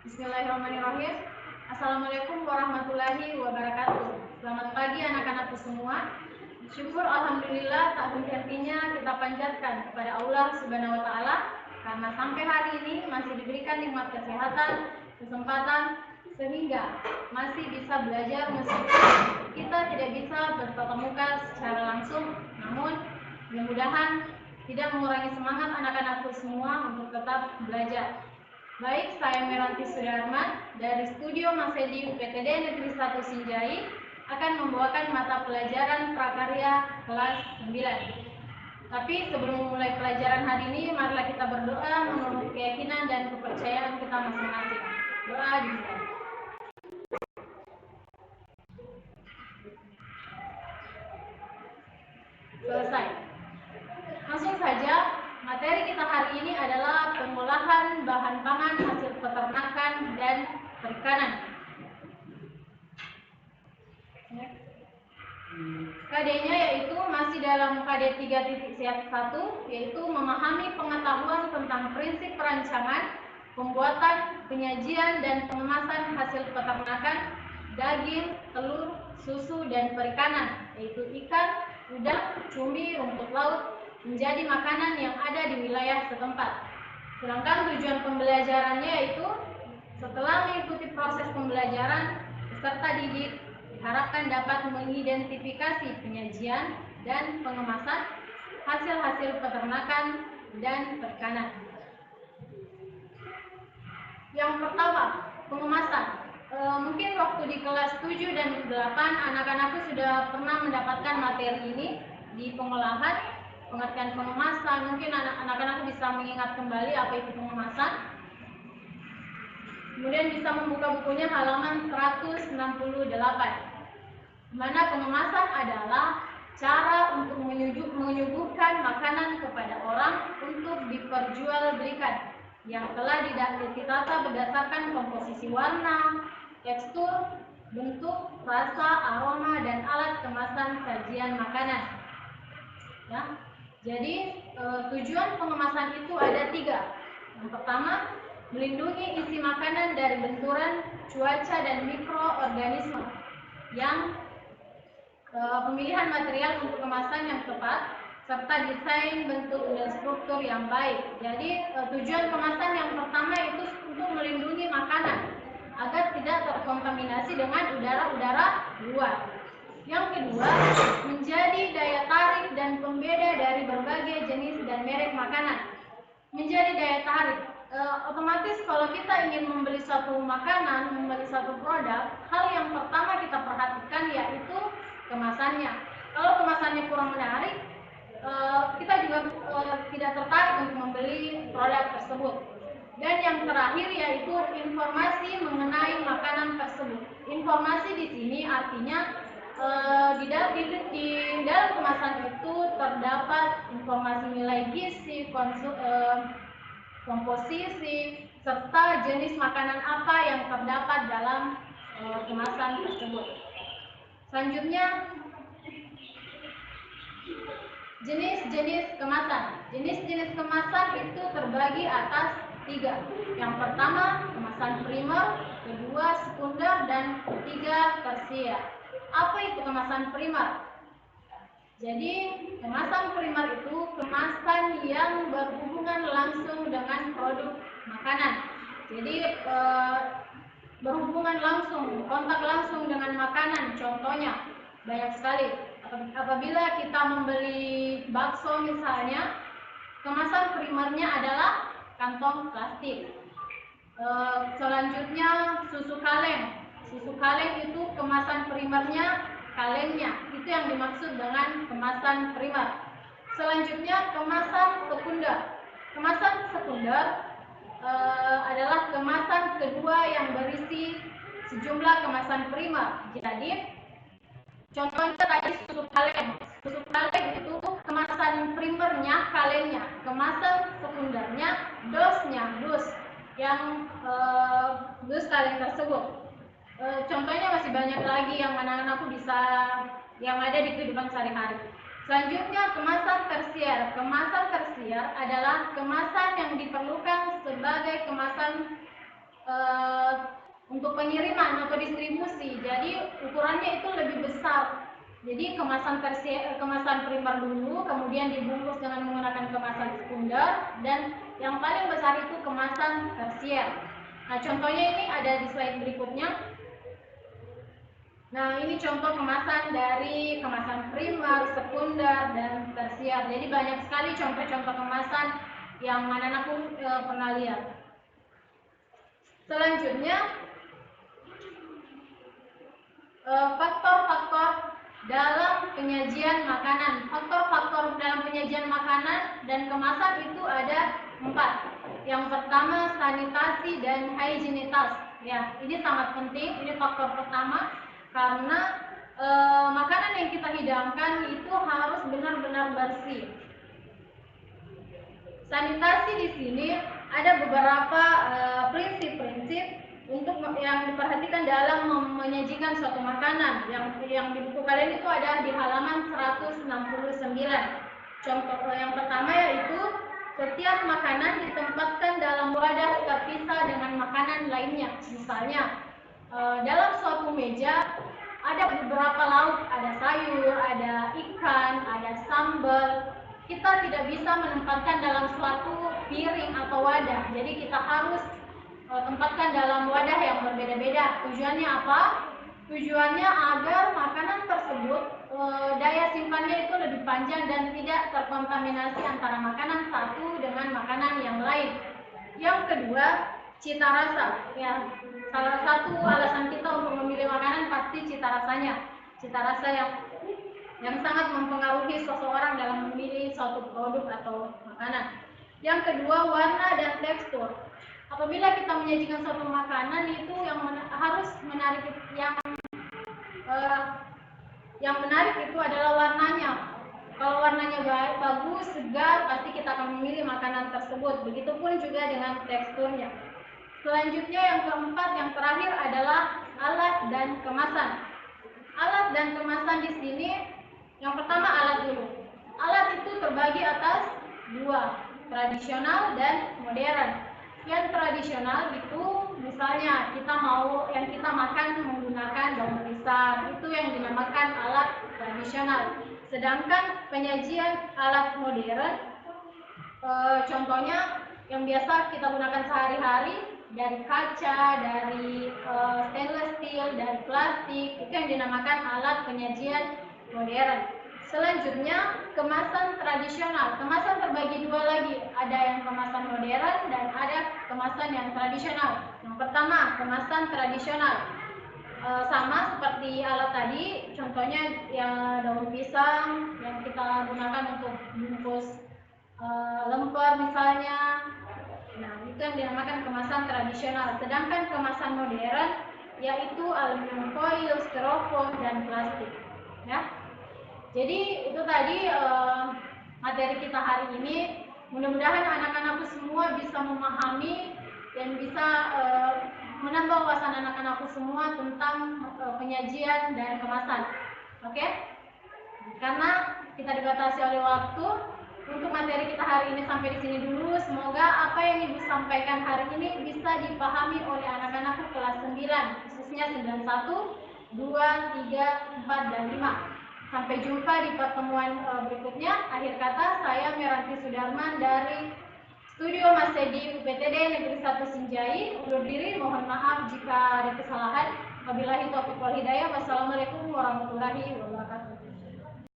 Bismillahirrahmanirrahim. Assalamualaikum warahmatullahi wabarakatuh. Selamat pagi anak-anakku semua. Syukur alhamdulillah tak henti-hentinya kita panjatkan kepada Allah Subhanahu wa taala karena sampai hari ini masih diberikan nikmat kesehatan, kesempatan sehingga masih bisa belajar meskipun kita tidak bisa bertatap muka secara langsung. Namun mudah-mudahan tidak mengurangi semangat anak-anakku semua untuk tetap belajar. Baik, saya Meranti Sudarman dari Studio Mas Edi UPTD Negeri 1 Sinjai akan membawakan mata pelajaran prakarya kelas 9. Tapi sebelum memulai pelajaran hari ini, marilah kita berdoa menurut keyakinan dan kepercayaan kita masing-masing. Doa dimulai. Selesai. Langsung saja, materi kita hari ini adalah pengolahan bahan pangan hasil peternakan dan perikanan. KD-nya yaitu masih dalam KD 3.1, yaitu memahami pengetahuan tentang prinsip perancangan, pembuatan, penyajian, dan pengemasan hasil peternakan, daging, telur, susu, dan perikanan, yaitu ikan, udang, cumi, rumput laut, menjadi makanan yang ada di wilayah setempat. Sedangkan tujuan pembelajarannya yaitu setelah mengikuti proses pembelajaran, peserta didik diharapkan dapat mengidentifikasi penyajian dan pengemasan hasil-hasil peternakan dan perikanan. Yang pertama, pengemasan. Mungkin waktu di kelas 7 dan 8 anak-anakku sudah pernah mendapatkan materi ini di pengolahan, pengertian pengemasan. Mungkin anak-anak bisa mengingat kembali apa itu pengemasan. Kemudian bisa membuka bukunya halaman 168. Di mana pengemasan adalah cara untuk menyuguhkan makanan kepada orang untuk diperjualbelikan yang telah ditata berdasarkan komposisi warna, tekstur, bentuk, rasa, aroma, dan alat kemasan sajian makanan. Ya, jadi tujuan pengemasan itu ada 3. Yang pertama, melindungi isi makanan dari benturan cuaca dan mikroorganisme. Yang pemilihan material untuk kemasan yang tepat serta desain bentuk dan struktur yang baik. Jadi tujuan kemasan yang pertama itu untuk melindungi makanan agar tidak terkontaminasi dengan udara-udara luar. Yang kedua, menjadi daya tarik dan pembeda dari berbagai jenis dan merek makanan. Menjadi daya tarik, otomatis kalau kita ingin membeli suatu makanan, membeli suatu produk, hal yang pertama kita perhatikan yaitu kemasannya. Kalau kemasannya kurang menarik, kita juga tidak tertarik untuk membeli produk tersebut. Dan yang terakhir yaitu informasi mengenai makanan tersebut. Informasi di sini artinya di dalam kemasan itu terdapat informasi nilai gizi, komposisi, serta jenis makanan apa yang terdapat dalam kemasan tersebut. Selanjutnya, jenis-jenis kemasan. Jenis-jenis kemasan itu terbagi atas 3. Yang pertama, kemasan primer, kedua sekunder, dan ketiga tersier. Apa itu kemasan primer? Jadi, kemasan primer itu kemasan yang berhubungan langsung dengan produk makanan. Jadi, berhubungan langsung, kontak langsung dengan makanan. Contohnya, banyak sekali. Apabila kita membeli bakso misalnya, kemasan primernya adalah kantong plastik. Selanjutnya susu kaleng. Susu kaleng itu kemasan primernya kalennya. Itu yang dimaksud dengan kemasan primer. Selanjutnya kemasan sekunder. Kemasan sekunder adalah kemasan kedua yang berisi sejumlah kemasan primer. Jadi contohnya tadi susu kaleng. Susu kaleng itu kemasan primernya kalennya, kemasan sekundernya dus yang dus kaleng tersebut. Contohnya masih banyak lagi yang anak-anakku bisa yang ada di kehidupan sehari-hari. Selanjutnya kemasan tersier. Kemasan tersier adalah kemasan yang diperlukan sebagai kemasan pengiriman atau distribusi. Jadi ukurannya itu lebih besar. Jadi kemasan primer dulu, kemudian dibungkus dengan menggunakan kemasan sekunder, dan yang paling besar itu kemasan tersier. Nah, contohnya ini ada di slide berikutnya. Nah, ini contoh kemasan dari kemasan primer, sekunder, dan tersier. Jadi banyak sekali contoh-contoh kemasan yang anak-anakku pernah lihat. Selanjutnya, faktor-faktor dalam penyajian makanan. Faktor-faktor dalam penyajian makanan dan kemasan itu ada 4. Yang pertama, sanitasi dan higienitas. Ya, ini sangat penting. Ini faktor pertama karena makanan yang kita hidangkan itu harus benar-benar bersih. Sanitasi di sini ada beberapa prinsip-prinsip untuk yang diperhatikan dalam menyajikan suatu makanan. Yang di buku kalian itu ada di halaman 169. Contoh yang pertama yaitu setiap makanan ditempatkan dalam wadah terpisah dengan makanan lainnya. Misalnya dalam suatu meja ada beberapa lauk, ada sayur, ada ikan, ada sambal. Kita tidak bisa menempatkan dalam suatu piring atau wadah. Jadi kita harus tempatkan dalam wadah yang berbeda-beda. Tujuannya apa? Tujuannya agar makanan tersebut daya simpannya itu lebih panjang dan tidak terkontaminasi antara makanan satu dengan makanan yang lain. Yang kedua, cita rasa. Ya, salah satu alasan kita untuk memilih makanan pasti cita rasanya. Cita rasa yang sangat mempengaruhi seseorang dalam memilih suatu produk atau makanan. Yang kedua, warna dan tekstur. Apabila kita menyajikan suatu makanan itu harus menarik, yang menarik itu adalah warnanya. Kalau warnanya bagus, segar, pasti kita akan memilih makanan tersebut. Begitupun juga dengan teksturnya. Selanjutnya yang keempat, yang terakhir adalah alat dan kemasan. Alat dan kemasan di sini, yang pertama alat dulu. Alat itu terbagi atas 2, tradisional dan modern. Yang tradisional itu misalnya yang kita makan menggunakan daun pisang, itu yang dinamakan alat tradisional. Sedangkan penyajian alat modern, contohnya yang biasa kita gunakan sehari-hari, dari kaca, dari stainless steel, dari plastik, itu yang dinamakan alat penyajian modern. Selanjutnya, kemasan tradisional. Kemasan terbagi 2 lagi, ada yang kemasan modern dan ada kemasan yang tradisional. Yang pertama, kemasan tradisional. Sama seperti alat tadi, contohnya ya daun pisang yang kita gunakan untuk bungkus lemper misalnya. Nah, itu yang dinamakan kemasan tradisional. Sedangkan kemasan modern yaitu aluminium foil, styrofoam, dan plastik. Ya. Jadi itu tadi materi kita hari ini. Mudah-mudahan anak-anakku semua bisa memahami dan bisa menambah wawasan anak-anakku semua tentang penyajian dan kemasan. Oke? Karena kita dibatasi oleh waktu, untuk materi kita hari ini sampai di sini dulu. Semoga apa yang Ibu sampaikan hari ini bisa dipahami oleh anak-anakku kelas 9, khususnya 91, 2, 3, 4, dan 5. Sampai jumpa di pertemuan berikutnya. Akhir kata, saya Meranti Sudarman dari Studio Mas Edi UPTD Negeri 1 Sinjai. Undur diri, mohon maaf jika ada kesalahan. Wabillahi taufiq wal hidayah. Wassalamualaikum warahmatullahi wabarakatuh.